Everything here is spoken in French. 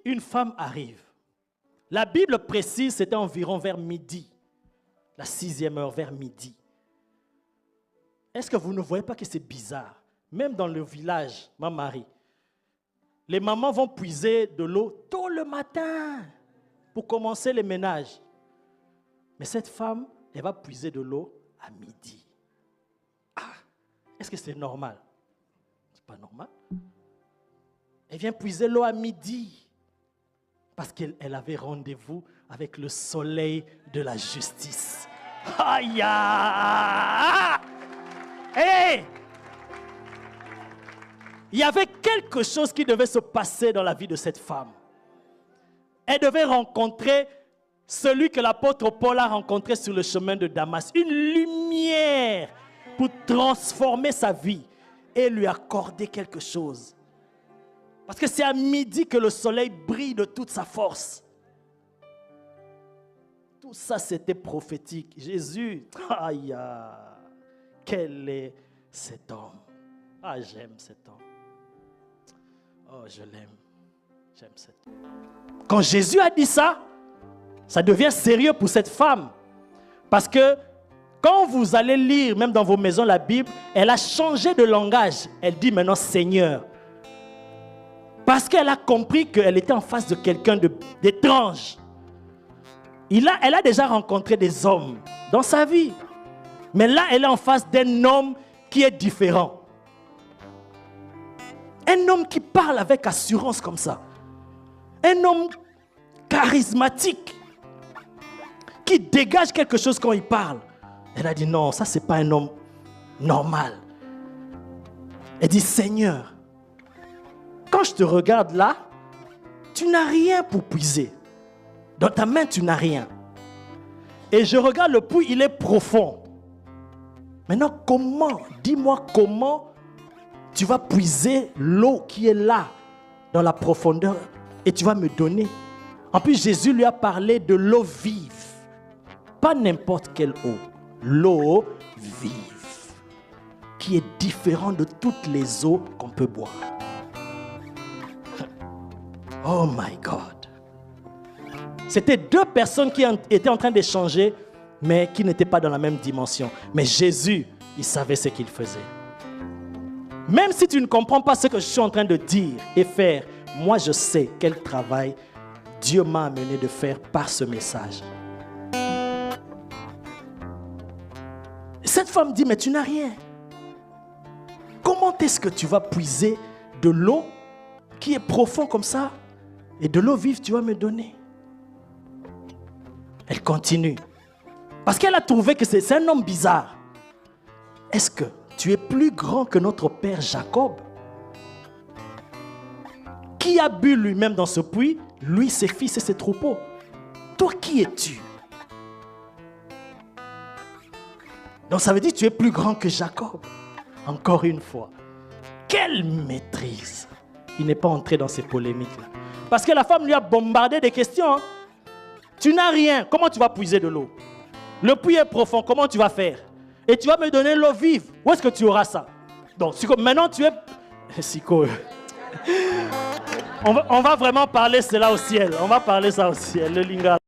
une femme arrive. La Bible précise, c'était environ vers midi. La 6e heure, vers midi. Est-ce que vous ne voyez pas que c'est bizarre? Même dans le village, ma Marie, les mamans vont puiser de l'eau tôt le matin pour commencer les ménages. Mais cette femme, elle va puiser de l'eau à midi. Ah, est-ce que c'est normal? C'est pas normal. Elle vient puiser l'eau à midi parce qu'elle avait rendez-vous avec le soleil de la justice. Aïe! Hey! Il y avait quelque chose qui devait se passer dans la vie de cette femme. Elle devait rencontrer celui que l'apôtre Paul a rencontré sur le chemin de Damas. Une lumière pour transformer sa vie et lui accorder quelque chose. Parce que c'est à midi que le soleil brille de toute sa force. Tout ça, c'était prophétique. Jésus, aïe, quel est cet homme? Ah, j'aime cet homme. Oh, je l'aime. J'aime cet homme. Quand Jésus a dit ça, ça devient sérieux pour cette femme. Parce que quand vous allez lire, même dans vos maisons, la Bible, elle a changé de langage. Elle dit maintenant Seigneur. Parce qu'elle a compris qu'elle était en face de quelqu'un d'étrange. Elle a déjà rencontré des hommes dans sa vie. Mais là, elle est en face d'un homme qui est différent. Un homme qui parle avec assurance comme ça. Un homme charismatique. Qui dégage quelque chose quand il parle. Elle a dit non, ça c'est pas un homme normal. Elle dit Seigneur, quand je te regarde là, tu n'as rien pour puiser. Dans ta main, tu n'as rien. Et je regarde le puits, il est profond. Maintenant, comment, dis-moi comment tu vas puiser l'eau qui est là, dans la profondeur, et tu vas me donner. En plus, Jésus lui a parlé de l'eau vive. Pas n'importe quelle eau. L'eau vive. Qui est différente de toutes les eaux qu'on peut boire. Oh my God. C'était deux personnes qui étaient en train d'échanger, mais qui n'étaient pas dans la même dimension. Mais Jésus, il savait ce qu'il faisait. Même si tu ne comprends pas ce que je suis en train de dire et faire, moi je sais quel travail Dieu m'a amené de faire par ce message. Cette femme dit, mais tu n'as rien. Comment est-ce que tu vas puiser de l'eau qui est profonde comme ça et de l'eau vive tu vas me donner? Elle continue. Parce qu'elle a trouvé que c'est un homme bizarre. Est-ce que tu es plus grand que notre père Jacob, qui a bu lui-même dans ce puits, lui, ses fils et ses troupeaux? Toi, qui es-tu? Donc ça veut dire que tu es plus grand que Jacob. Encore une fois. Quelle maîtrise! Il n'est pas entré dans ces polémiques-là. Parce que la femme lui a bombardé des questions. Hein. Tu n'as rien. Comment tu vas puiser de l'eau? Le puits est profond. Comment tu vas faire? Et tu vas me donner l'eau vive. Où est-ce que tu auras ça? Donc, Siko, maintenant tu es... Siko. On va vraiment parler cela au ciel. On va parler ça au ciel. Le lingala.